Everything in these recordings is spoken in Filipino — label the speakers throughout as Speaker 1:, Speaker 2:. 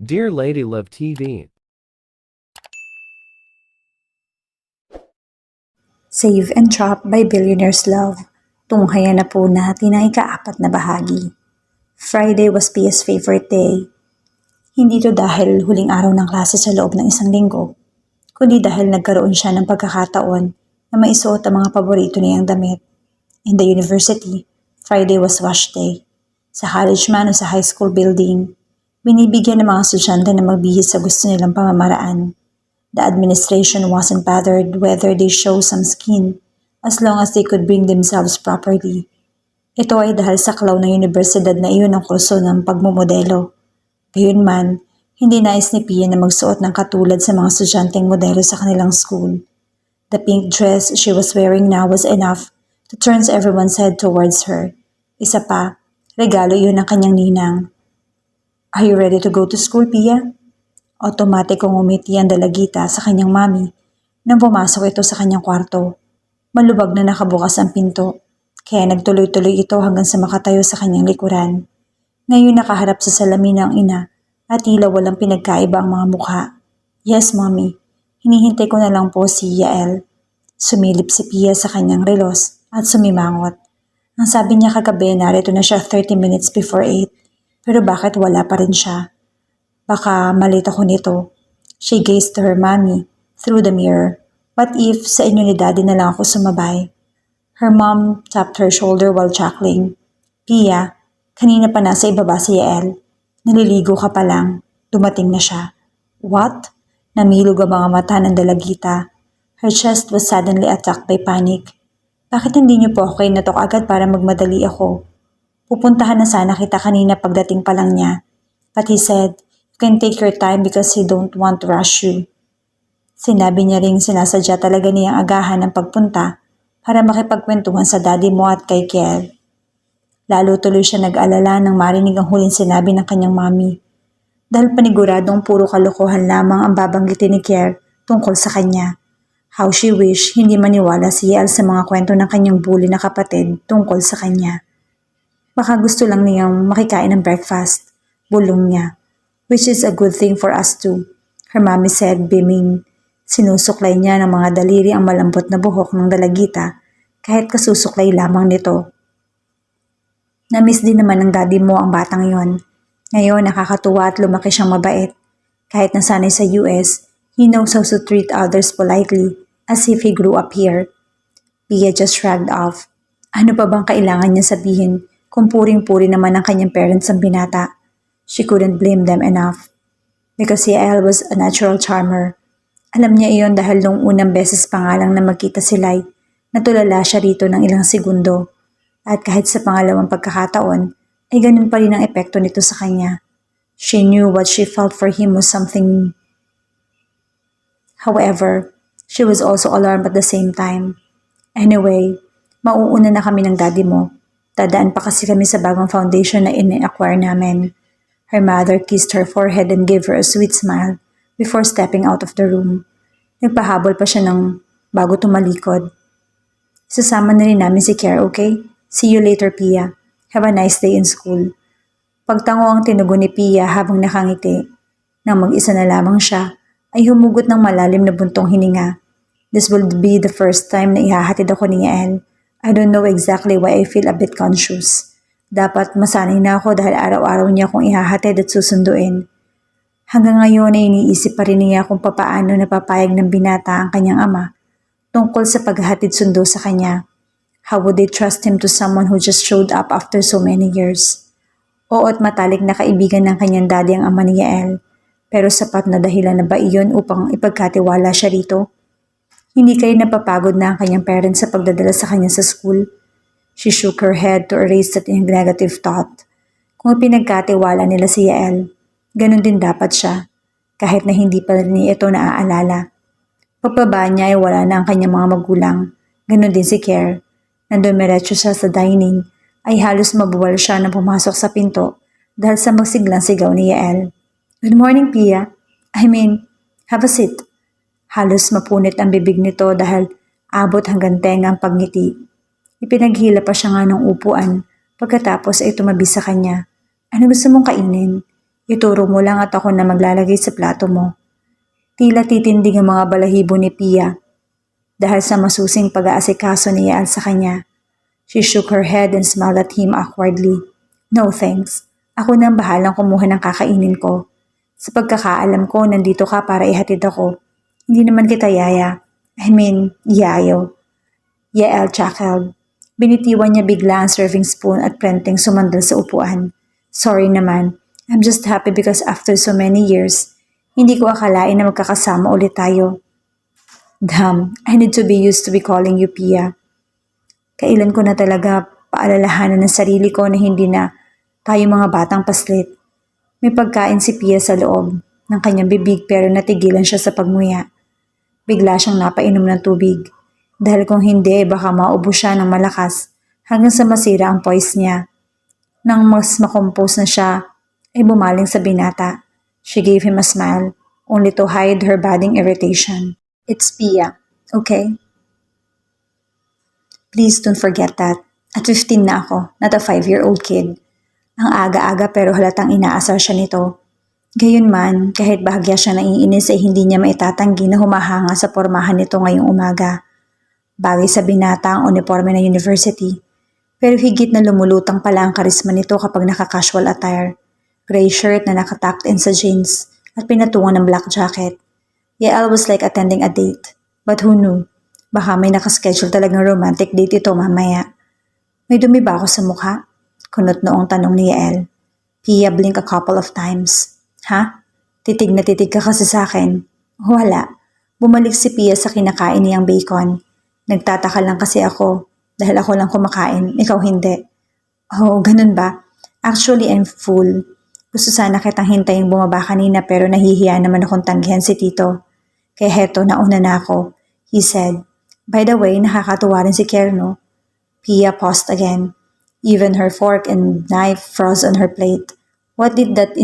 Speaker 1: Dear Lady Love TV.
Speaker 2: Save and Drop by Billionaire's Love. Tunghayan na po natin ang ika-4 na bahagi. Friday was Pia's favorite day. Hindi to dahil huling araw ng klase sa loob ng isang linggo, kundi dahil nagkaroon siya ng pagkakataon na maisuot ang mga paborito niyang damit. In the university, Friday was wash day. Sa college man o sa high school building, binibigyan ng mga estudyante na magbihis sa gusto nilang pamamaraan. The administration wasn't bothered whether they show some skin as long as they could bring themselves properly. Ito ay dahil sa klaw ng universidad na iyon ang kurso ng pagmumodelo. Gayunman, hindi nais ni Pia na magsuot ng katulad sa mga estudyanteng modelo sa kanilang school. The pink dress she was wearing now was enough to turn everyone's head towards her. Isa pa, regalo iyon ng kanyang ninang. "Are you ready to go to school, Pia?" Otomatikong umiti ang dalagita sa kanyang mami nang pumasok ito sa kanyang kwarto. Malubag na nakabukas ang pinto, kaya nagtuloy-tuloy ito hanggang sa makatayo sa kanyang likuran. Ngayon nakaharap sa salamin ang ina at tila walang pinagkaiba ang mga mukha. "Yes, mommy. Hinihintay ko na lang po si Yael." Sumilip si Pia sa kanyang relos at sumimangot. Ang sabi niya kagabi narito na siya 30 minutes before 8, pero bakit wala pa rin siya? Baka malito ko nito. She gazed to her mommy through the mirror. What if sa inyo ni daddy na lang ako sumabay? Her mom tapped her shoulder while chuckling. "Pia, kanina pa nasa ibaba si Yael. Naliligo ka pa lang. Dumating na siya." "What?" Namilog ang mga mata ng dalagita. Her chest was suddenly attacked by panic. "Bakit hindi niyo po ako kinatok agad para magmadali ako? Pupuntahan na sana kita kanina pagdating pa lang niya. But he said, you can take your time because he don't want to rush you." Sinabi niya ring sinasadya talaga niyang agahan ng pagpunta para makipagkwentuhan sa daddy mo at kay Kiel. Lalo tuloy siya nag-alala nang marinig ang huling sinabi ng kanyang mami. Dahil paniguradong puro kalokohan lamang ang babanggitin ni Kiel tungkol sa kanya. How she wished hindi maniwala si Yael sa mga kwento ng kanyang bully na kapatid tungkol sa kanya. Baka gusto lang niyang makikain ng breakfast, bulong niya. "Which is a good thing for us too," her mommy said, beaming. Sinusuklay niya ng mga daliri ang malambot na buhok ng dalagita kahit kasusuklay lamang nito. "Namiss din naman ng daddy mo ang batang yon. Ngayon nakakatuwa at lumaki siyang mabait. Kahit nasanay sa US, he knows how to treat others politely as if he grew up here." Pia just shrugged off. Ano pa bang kailangan niya sabihin kung puring-puri naman ang kanyang parents ang binata? She couldn't blame them enough. Because Yael was a natural charmer. Alam niya iyon dahil nung unang beses pa nga lang na magkita sila'y natulala siya rito ng ilang segundo. At kahit sa pangalawang pagkakataon, ay ganun pa rin ang epekto nito sa kanya. She knew what she felt for him was something. However, she was also alarmed at the same time. "Anyway, mauuna na kami ng daddy mo. Dadaan pa kasi kami sa bagong foundation na in-acquire namin." Her mother kissed her forehead and gave her a sweet smile before stepping out of the room. Nagpahabol pa siya ng bago tumalikod. "Sasama na rin namin si Kier, okay? See you later, Pia. Have a nice day in school." Pagtango ang tinugon ni Pia habang nakangiti. Nang mag-isa na lamang siya, ay humugot ng malalim na buntong hininga. "This will be the first time na ihahatid ako ni Yael. I don't know exactly why I feel a bit conscious. Dapat masanay na ako dahil araw-araw niya akong ihahatid at susunduin. Hanggang ngayon ay iniisip pa rin niya kung papaano napapayag ng binata ang kanyang ama tungkol sa paghahatid sundo sa kanya. How would they trust him to someone who just showed up after so many years? Oo, at matalik na kaibigan ng kanyang daddy ang ama ni Yael. Pero sapat na dahilan na ba iyon upang ipagkatiwala siya rito? Hindi kayo napapagod na ang kanyang parents sa pagdadala sa kanya sa school? She shook her head to erase that negative thought. Kung pinagkatiwala nila si Yael, ganun din dapat siya, kahit na hindi pa rin niya ito naaalala. Pagbaba niya ay wala na ang kanyang mga magulang. Ganun din si Kier. Nandumiretso siya sa dining, ay halos mabuwal siya nang pumasok sa pinto dahil sa magsiglang sigaw ni Yael. "Good morning, Pia. Have a seat." Halos mapunit ang bibig nito dahil abot hanggang tenga ang pagngiti. Ipinaghila pa siya nga ng upuan pagkatapos ay tumabi sa kanya. "Ano gusto mong kainin?" Ituro mo lang at ako na maglalagay sa plato mo. Tila titindig ang mga balahibo ni Pia dahil sa masusing pag-aasikaso ni Yael sa kanya. She shook her head and smiled at him awkwardly. No thanks. Ako na ang bahalang kumuha ng kakainin ko. Sa pagkakaalam ko, nandito ka para ihatid ako. Hindi naman kita yaya. Yayo. Yael chuckled. Binitiwan niya bigla ang serving spoon at prenteng sumandal sa upuan. Sorry naman. I'm just happy because after so many years, hindi ko akalain na magkakasama ulit tayo. Damn, I need to be used to be calling you Pia. Kailan ko na talaga paalalahanan ng sarili ko na hindi na tayo mga batang paslit. May pagkain si Pia sa loob ng kanyang bibig pero natigilan siya sa pagmuya. Bigla siyang napainom ng tubig. Dahil kung hindi, baka maubos siya ng malakas hanggang sa masira ang poise niya. Nang mas makompose na siya, ay bumaling sa binata. She gave him a smile, only to hide her budding irritation. It's Pia, okay? Please don't forget that. At 15 na ako, not a 5-year-old kid. Ang aga-aga pero halatang inaasar siya nito. Gayunman, kahit bahagya siya naiinis ay hindi niya maitatanggi na humahanga sa pormahan nito ngayong umaga. Bagay sa binata ang uniforme ng university. Pero higit na lumulutang pala ang karisma nito kapag naka-casual attire. Gray shirt na nakatucked in sa jeans at pinatungan ng black jacket. Yael was like attending a date. But who knew? Baka may nakaschedule talagang romantic date ito mamaya. May dumi ba ako sa mukha? Kunot noong tanong ni Yael. Pia blinked a couple of times. Ha? Titig na titig ka kasi sa akin. Wala. Bumalik si Pia sa kinakain niyang bacon. Nagtataka lang kasi ako dahil ako lang kumakain, ikaw hindi. Oh, ganun ba? Actually, I'm full. Gusto sana kitang hintaying bumaba kanina pero nahihiya naman akong tanggihan si Tito. Kaya heto, nauna na ako. He said. By the way, nakakatuwa rin si Kierno. Pia paused again. Even her fork and knife froze on her plate. What did what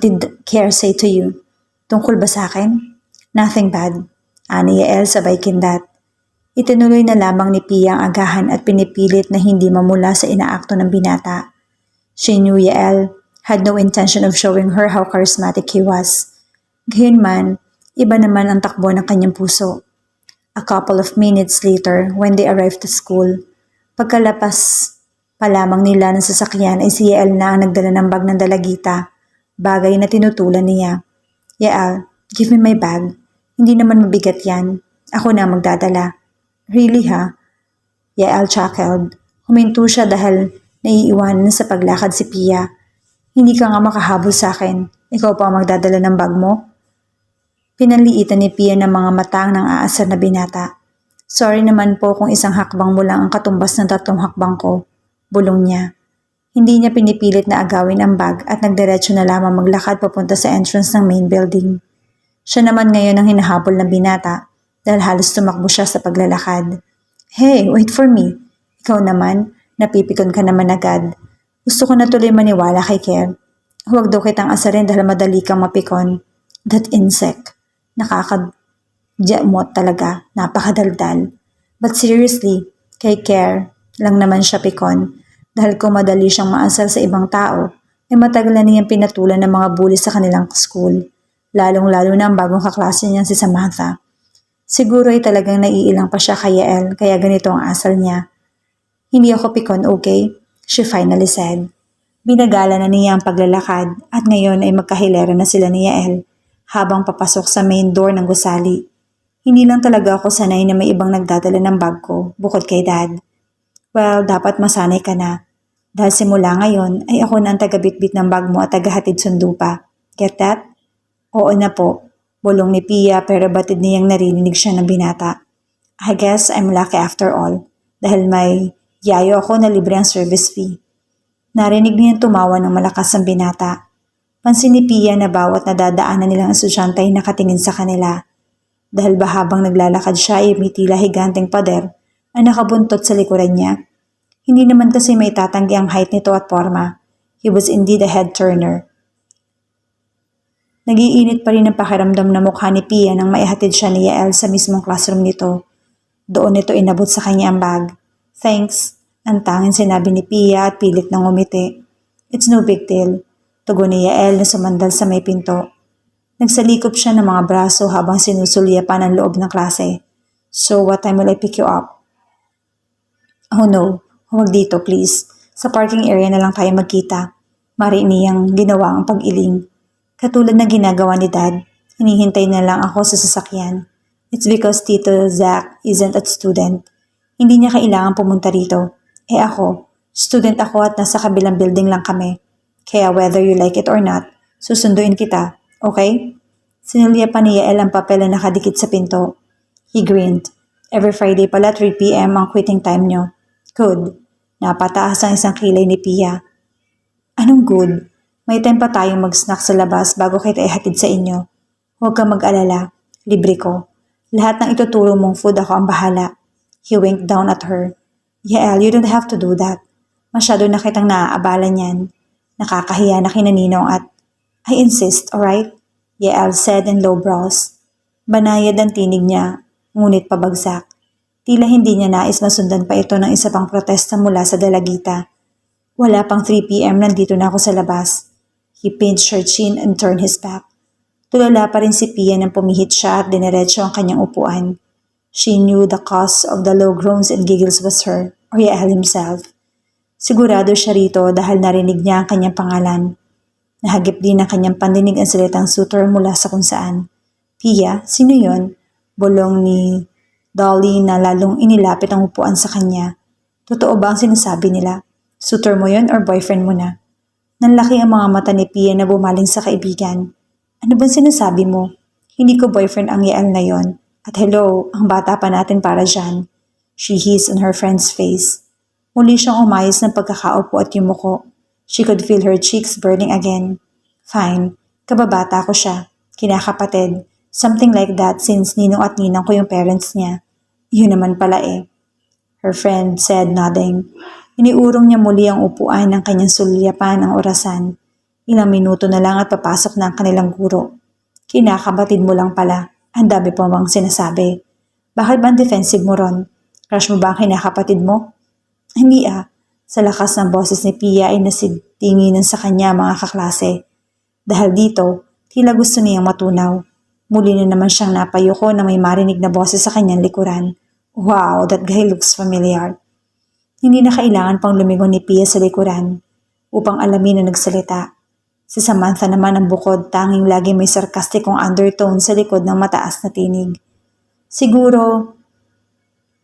Speaker 2: did Kier say to you? Tungkol ba sa akin? Nothing bad. Ani Yael sabay kindat. Itinuloy na lamang ni Pia ang agahan at pinipilit na hindi mamula sa inaakto ng binata. She knew Yael had no intention of showing her how charismatic he was. Gayunman, iba naman ang takbo ng kanyang puso. A couple of minutes later, when they arrived to school, pagkalapas pa lamang nila ng sasakyan ay si Yael na ang nagdala ng bag ng dalagita, bagay na tinutulan niya. Yael, give me my bag. Hindi naman mabigat yan. Ako na magdadala. Really ha? Yael chuckled. Huminto siya dahil naiiwanan sa paglakad si Pia. Hindi ka nga makahabol sa akin. Ikaw pa ang magdadala ng bag mo? Pinanliitan ni Pia ng mga matang ng aasar na binata. Sorry naman po kung isang hakbang mo lang ang katumbas ng 3 hakbang ko. Bulong niya. Hindi niya pinipilit na agawin ang bag at nagdiretso na lamang maglakad papunta sa entrance ng main building. Siya naman ngayon ang hinahabol ng binata dahil halos tumakbo siya sa paglalakad. Hey, wait for me. Ikaw naman, napipikon ka naman agad. Gusto ko na tuloy maniwala kay Kier. Huwag daw kitang asarin dahil madali kang mapikon. That insect. Nakakadiyamot talaga, napakadaldal. But seriously, kay Kier lang naman siya pikon dahil kung madali siyang maasar sa ibang tao, ay matagal na niyang pinatulan ng mga bully sa kanilang school, lalong-lalo na ang bagong kaklase niyang si Samantha. Siguro ay talagang naiilang pa siya kay Yael kaya ganito ang asal niya. Hindi ako pikon, okay? She finally said. Binagala na niya ang paglalakad at ngayon ay magkahilera na sila ni Yael habang papasok sa main door ng gusali. Hindi lang talaga ako sanay na may ibang nagdadala ng bag ko bukod kay Dad. Well, dapat masanay ka na. Dahil simula ngayon ay ako na ang tagabitbit ng bag mo at tagahatid sundo pa. Get that? Oo na po. Bulong ni Pia pero batid niyang narinig siya ng binata. I guess I'm lucky after all. Dahil may yayo ako na libre ang service fee. Narinig niyang tumawa ng malakas ang binata. Pansin ni Pia na bawat nadadaanan nilang estudyante ay nakatingin sa kanila. Dahil ba habang naglalakad siya ay may tila higanteng pader ang nakabuntot sa likuran niya. Hindi naman kasi may tatanggi ang height nito at forma. He was indeed a head turner. Nagiinit pa rin ang pakiramdam na mukha ni Pia nang maihatid siya ni Yael sa mismong classroom nito. Doon nito inabot sa kanya ang bag. Thanks, ang tanging sinabi ni Pia at pilit nang umiti. It's no big deal. Tugon ni Yael na sumandal sa may pinto. Nagsalikop siya ng mga braso habang sinusulyapan ang loob ng klase. So what time will I pick you up? Oh no, huwag dito please. Sa parking area na lang tayo magkita. Mari niyang ginawa ang pag-iling. Katulad ng ginagawa ni Dad, hinihintay na lang ako sa sasakyan. It's because Tito Zach isn't a student. Hindi niya kailangan pumunta rito. Ako, student ako at nasa kabilang building lang kami. Kaya whether you like it or not, susunduin kita, okay? Sinulya pa ni Yael ang papel na nakadikit sa pinto. He grinned. Every Friday pala 3 p.m. ang quitting time nyo. Good. Napataas ang isang kilay ni Pia. Anong good? May time pa tayong mag-snack sa labas bago kita ihatid sa inyo. Huwag kang mag-alala. Libre ko. Lahat ng ituturo mong food ako ang bahala. He winked down at her. Yael, you don't have to do that. Masyado na kitang naaabala niyan. Nakakahiya na kinaninong at I insist, alright? Yael said in low brows. Banayad ang tinig niya, ngunit pabagsak. Tila hindi niya nais masundan pa ito ng isa pang protesta mula sa dalagita. Wala pang 3 p.m. nandito na ako sa labas. He pinched her chin and turned his back. Tulala pa rin si Pia nang pumihit siya at diniretso ang kanyang upuan. She knew the cause of the low groans and giggles was her, or Yael himself. Sigurado siya rito dahil narinig niya ang kanyang pangalan. Nahagip din ang kanyang pandinig ang salitang suitor mula sa kung saan. Pia, sino yun? Bulong ni Dolly na lalong inilapit ang upuan sa kanya. Totoo ba ang sinasabi nila? Suitor mo yun or boyfriend mo na? Nanlaki ang mga mata ni Pia na bumaling sa kaibigan. Ano bang sinasabi mo? Hindi ko boyfriend ang Yael na yon. At hello, ang bata pa natin para dyan. She hissed on her friend's face. Muli siyang umayos ng pagkakaupo at yumuko. She could feel her cheeks burning again. Fine, kababata ko siya. Kinakapatid. Something like that since ninong at ninang ko yung parents niya. Yun naman pala eh. Her friend said nodding. Iniurong niya muli ang upuan ng kanyang sulyapan ang orasan. Ilang minuto na lang at papasok na ang kanilang guro. Kinakabatid mo lang pala. Ang dami pa bang sinasabi. Bakit ba ang defensive mo ron? Crush mo ba ang kinakapatid mo? Hindi ah. Sa lakas ng boses ni Pia ay nasitinginan sa kanya mga kaklase. Dahil dito, tila gusto niyang matunaw. Muli na naman siyang napayuko na may marinig na boses sa kanyang likuran. Wow, that guy looks familiar. Hindi na kailangan pang lumingon ni Pia sa likuran upang alamin na nagsalita. Si Samantha naman ang bukod tanging lagi may sarkastikong undertone sa likod ng mataas na tinig. Siguro,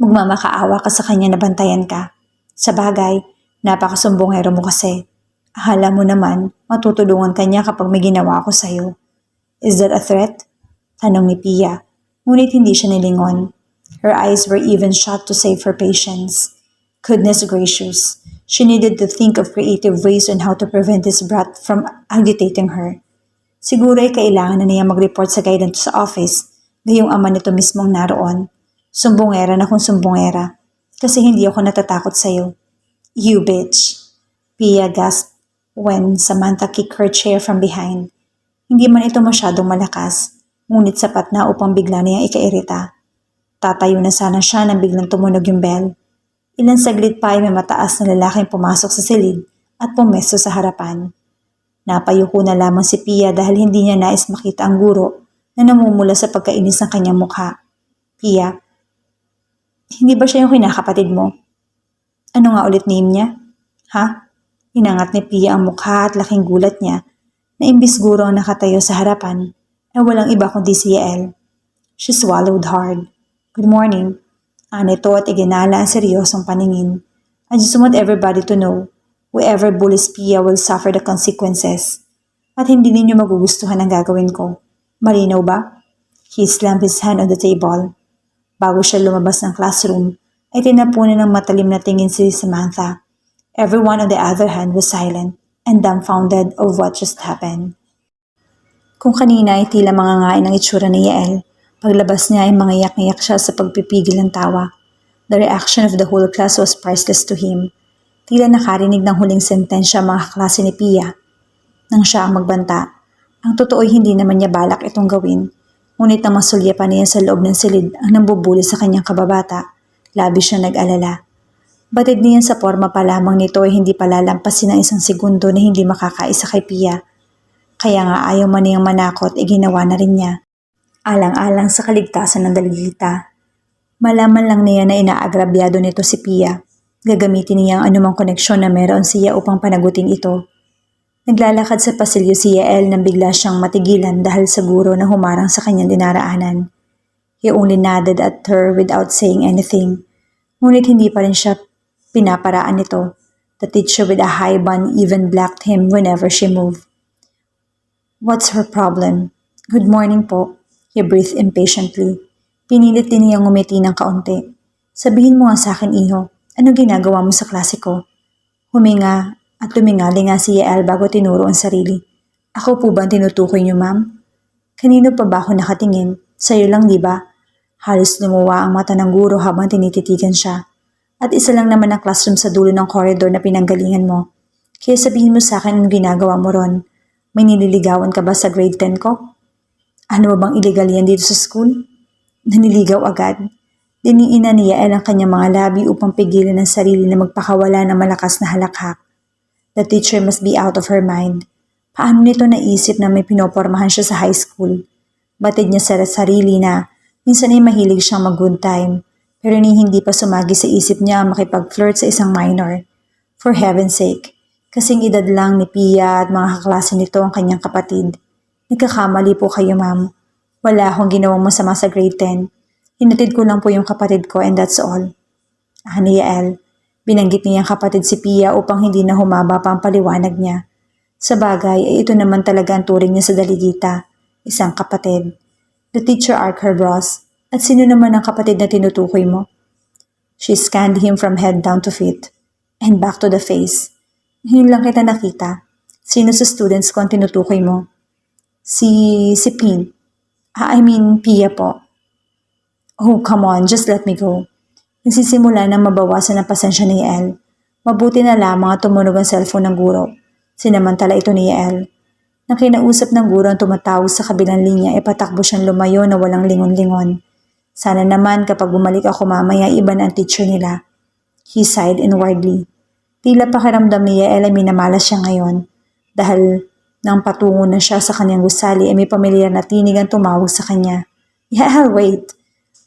Speaker 2: magmamakaawa ka sa kanya na bantayan ka. Sa bagay, napakasumbongero mo kasi. Akala mo naman, matutulungan ka niya kapag may ginawa ako sa'yo. Is that a threat? Tanong ni Pia, ngunit hindi siya nilingon. Her eyes were even shut to save her patience. Goodness gracious, she needed to think of creative ways on how to prevent this brat from agitating her. Siguro ay kailangan na niya mag-report sa guidance sa office, gayong ama nito mismong naroon. Sumbongera na kung sumbongera, kasi hindi ako natatakot sa'yo. You bitch, Pia gasped when Samantha kicked her chair from behind. Hindi man ito masyadong malakas, ngunit sapat na upang bigla niyang ikairita. Tatayo na sana siya nang biglang tumunog yung bell. Ilang saglit pa ay may mataas na lalaking pumasok sa silid at pumesto sa harapan. Napayuko na lamang si Pia dahil hindi niya nais makita ang guro na namumula sa pagkainis ng kanyang mukha. Pia, hindi ba siya yung kinakapatid mo? Ano nga ulit name niya? Ha? Inangat ni Pia ang mukha at laking gulat niya na imbis guro ang nakatayo sa harapan ay walang iba kundi si Yael. She swallowed hard. Good morning. Anito at iginala ang seryosong paningin. I just want everybody to know, whoever bullies Pia will suffer the consequences. At hindi ninyo magugustuhan ang gagawin ko. Malinaw ba? He slammed his hand on the table. Bago siya lumabas ng classroom, ay tinapunan ng matalim na tingin si Samantha. Everyone on the other hand was silent and dumbfounded of what just happened. Kung kanina ay tila mangangain ang itsura ni Yael, paglabas niya ay mangiyak-ngiyak siya sa pagpipigil ng tawa. The reaction of the whole class was priceless to him. Tila nakarinig ng huling sentensya mga kaklase ni Pia. Nang siya ang magbanta, ang totoo ay hindi naman niya balak itong gawin. Ngunit nang masulyapan niya sa loob ng silid ang nambubuli sa kanyang kababata, labis siya nag-alala. Batid niya sa forma pa lamang nito ay hindi palalampasin ng isang segundo na hindi makakaisa kay Pia. Kaya nga ayaw man niyang manakot, ginawa na rin niya. Alang-alang sa kaligtasan ng dalagita. Malaman lang niya na inaagrabyado nito si Pia. Gagamitin niya ang anumang koneksyon na meron siya upang panagutin ito. Naglalakad sa pasilyo si Yael nang bigla siyang matigilan dahil sa guro na humarang sa kanyang dinaraanan. He only nodded at her without saying anything. Ngunit hindi pa rin siya pinaparaan nito. The teacher with a high bun even blocked him whenever she moved. What's her problem? Good morning po. He breathed impatiently. Pinilit din niyang ngumiti ng kaunti. Sabihin mo nga sa akin, iho, ano ginagawa mo sa klase ko? Huminga at lumingali nga si Yael bago tinuro ang sarili. Ako po ba ang tinutukoy niyo, ma'am? Kanino pa ba ako nakatingin? Sa'yo lang, di ba? Halos lumuwa ang mata ng guro habang tinititigan siya. At isa lang naman ang classroom sa dulo ng corridor na pinanggalingan mo. Kaya sabihin mo sa akin ang ginagawa mo ron. May nililigawan ka ba sa grade 10 ko? Ano ba bang illegal yan dito sa school? Naniligaw agad. Diniinan ni Yael ang kanyang mga labi upang pigilan ang sarili na magpakawala ng malakas na halakhak. The teacher must be out of her mind. Paano nito naisip na may pinopormahan siya sa high school? Batid niya sa sarili na minsan ay mahilig siyang mag-good time, pero hindi pa sumagi sa isip niya ang makipag-flirt sa isang minor. For heaven's sake, kasing edad lang ni Pia at mga kaklase nito ang kanyang kapatid. Nagkakamali po kayo, ma'am. Wala akong ginawang masama sa grade 10. Hinatid ko lang po yung kapatid ko and that's all. Ni Yael, binanggit niya ang kapatid si Pia upang hindi na humaba pa ang paliwanag niya. Sa bagay ay ito naman talaga ang turing niya sa daligita, isang kapatid. The teacher arched her brows. At sino naman ang kapatid na tinutukoy mo? She scanned him from head down to feet and back to the face. Ngayon lang kita nakita. Sino sa students ko ang tinutukoy mo? Si Pin. I mean, Pia po. Oh, come on, just let me go. Nagsisimula na mabawasan ang pasensya ni Yael. Mabuti na lamang at tumunog ang cellphone ng guro. Sinamantala ito ni Yael. Nang kinausap ng guro ang tumatawag sa kabilang linya, patakbo siyang lumayo na walang lingon-lingon. Sana naman kapag bumalik ako mamaya, iba na ang teacher nila. He sighed inwardly. Tila pakiramdam ni Yael ay minamalas siya ngayon. Dahil nang patungo na siya sa kanyang gusali ay may pamilyar na tinig ang tumawag sa kanya. Yael, wait!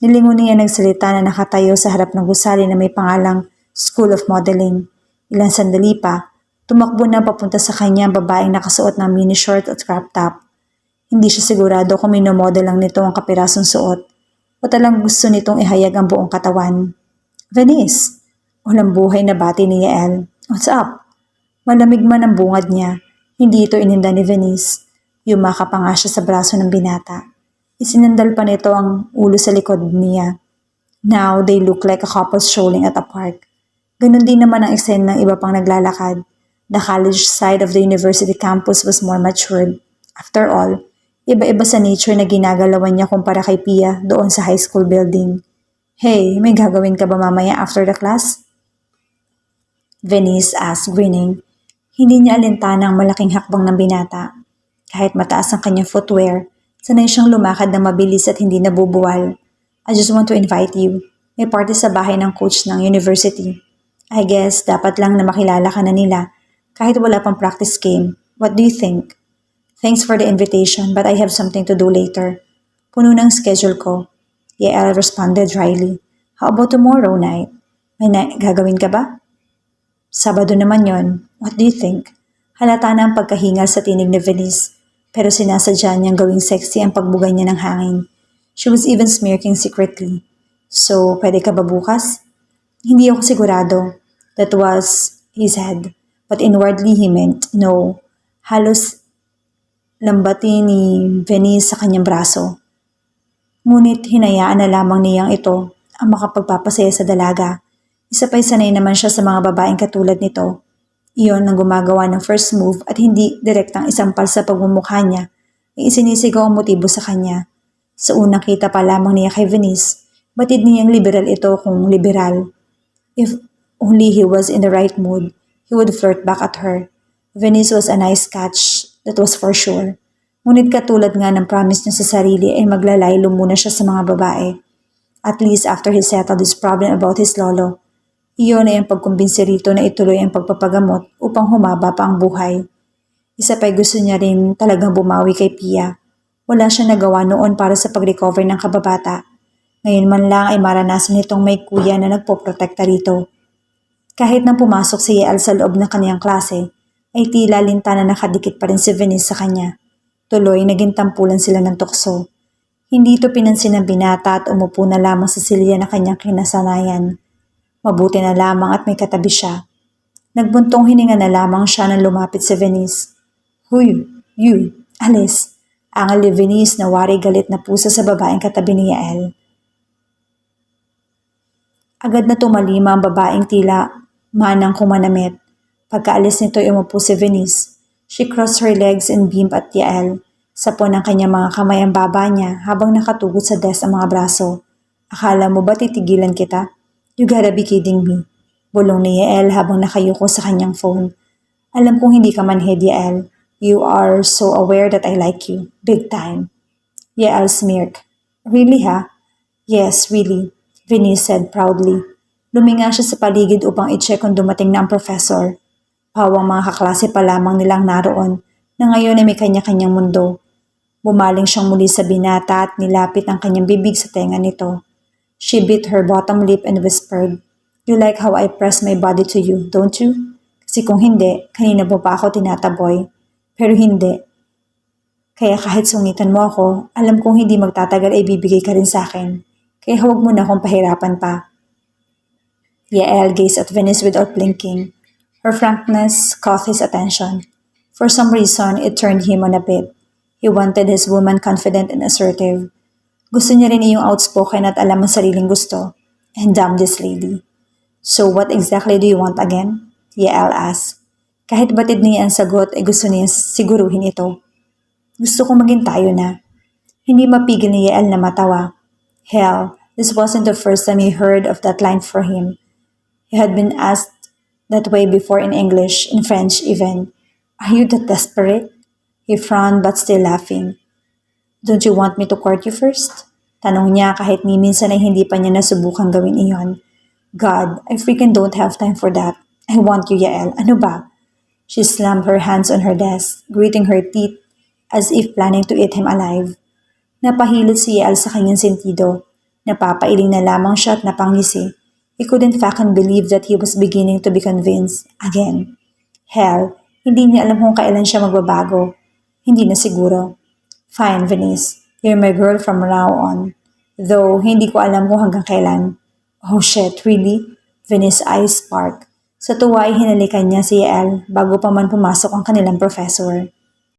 Speaker 2: Nilingon niya nagsalita na nakatayo sa harap ng gusali na may pangalang School of Modeling. Ilang sandali pa, tumakbo na papunta sa kanya ang babaeng nakasuot ng mini short at crop top. Hindi siya sigurado kung minomodel lang nito ang kapirasong suot o talang gusto nitong ihayag ang buong katawan. Venice! Walang buhay na bati ni Yael. What's up? Malamig man ang bungad niya. Hindi ito ininda ni Venice. Yumaka pa nga siya sa braso ng binata. Isinandal pa nito ang ulo sa likod niya. Now they look like a couple strolling at a park. Ganon din naman ang eksena ng iba pang naglalakad. The college side of the university campus was more matured. After all, iba-iba sa nature na ginagalawan niya kumpara kay Pia doon sa high school building. Hey, may gagawin ka ba mamaya after the class? Venice asked, grinning. Hindi niya alintana ang malaking hakbang ng binata. Kahit mataas ang kanyang footwear, sanay siyang lumakad na mabilis at hindi nabubuwal. I just want to invite you. May party sa bahay ng coach ng university. I guess dapat lang na makilala ka na nila kahit wala pang practice game. What do you think? Thanks for the invitation but I have something to do later. Puno ng schedule ko. Yael responded dryly. How about tomorrow night? May gagawin ka ba? Sabado naman yon. What do you think? Halata na ang pagkahingal sa tinig ni Venice. Pero sinasadya niyang gawing sexy ang pagbugay niya ng hangin. She was even smirking secretly. So, pwede ka ba bukas? Hindi ako sigurado. That was, he said. But inwardly he meant no. Halos lambati ni Venice sa kanyang braso. Ngunit hinayaan na lamang niyang ito ang makapagpapasaya sa dalaga. Isa pa'y sanay naman siya sa mga babaeng katulad nito. Iyon ang gumagawa ng first move at hindi direktang isampal sa pagmumukha niya ay isinisigaw ang motibo sa kanya. Sa unang kita pa lamang niya kay Venice, batid niyang liberal ito kung liberal. If only he was in the right mood, he would flirt back at her. Venice was a nice catch, that was for sure. Ngunit katulad nga ng promise niya sa sarili ay maglalaylo muna siya sa mga babae. At least after he settled his problem about his lolo. Iyon ay ang pagkumbinsi rito na ituloy ang pagpapagamot upang humaba pa ang buhay. Isa pa'y gusto niya rin talagang bumawi kay Pia. Wala siya nagawa noon para sa pag-recover ng kababata. Ngayon man lang ay maranasan nitong may kuya na nagpoprotekta rito. Kahit nang pumasok si Yael sa loob ng kaniyang klase, ay tila linta na nakadikit pa rin si Venice sa kanya. Tuloy, naging tampulan sila ng tukso. Hindi ito pinansin ng binata at umupo na lamang sa silya na kanyang kinasanayan. Mabuti na lamang at may katabi siya. Nagbuntong hininga na lamang siya nang lumapit si Venice. Huy, you, alis. Angal ni Venice na wari galit na pusa sa babaeng katabi ni Yael. Agad na tumalima ang babaeng tila manang kumanamit. Pagkaalis nito ay umupo si Venice. She crossed her legs and beamed at Yael. Sapon ang kanyang mga kamay ang baba niya habang nakatugod sa desk ang mga braso. Akala mo ba titigilan kita? You gotta be kidding me. Bulong ni Yael habang nakayuko sa kanyang phone. Alam kong hindi ka manhid, Yael. You are so aware that I like you. Big time. Yael smirked. Really ha? Yes, really. Venice said proudly. Luminga siya sa paligid upang i-check kung dumating na ang professor. Pawang mga kaklase pa lamang nilang naroon na ngayon ay may kanya-kanyang mundo. Bumaling siyang muli sa binata at nilapit ang kanyang bibig sa tenga nito. She bit her bottom lip and whispered, You like how I press my body to you, don't you? Kasi kung hindi, kanina mo pa ako tinataboy. Pero hindi. Kaya kahit sungitan mo ako, alam kong hindi magtatagal ay bibigay ka rin sa akin. Kaya huwag mo na akong pahirapan pa. Yael gazed at Venice without blinking. Her frankness caught his attention. For some reason, it turned him on a bit. He wanted his woman confident and assertive. Gusto niya rin iyong outspoken at alam ang sariling gusto. And damn this lady. So what exactly do you want again? Yael asked. Kahit batid niya ang sagot ay gusto niya siguruhin ito. Gusto kong maging tayo na. Hindi mapigil ni Yael na matawa. Hell, this wasn't the first time he heard of that line for him. He had been asked that way before in English, in French even. Are you that desperate? He frowned but still laughing. Don't you want me to court you first? Tanong niya kahit ni minsan ay hindi pa niya nasubukang gawin iyon. God, I freaking don't have time for that. I want you, Yael. Ano ba? She slammed her hands on her desk, gritting her teeth as if planning to eat him alive. Napahilot si Yael sa kanyang sentido. Napapailing na lamang siya at napangisi. He couldn't fucking believe that he was beginning to be convinced again. Hell, hindi niya alam kung kailan siya magbabago. Hindi na siguro. Fine, Venice. You're my girl from now on. Though, hindi ko alam kung hanggang kailan. Oh shit, really? Venice's eyes sparked. Sa tuwa ay hinalikan niya si Yael bago pa man pumasok ang kanilang professor.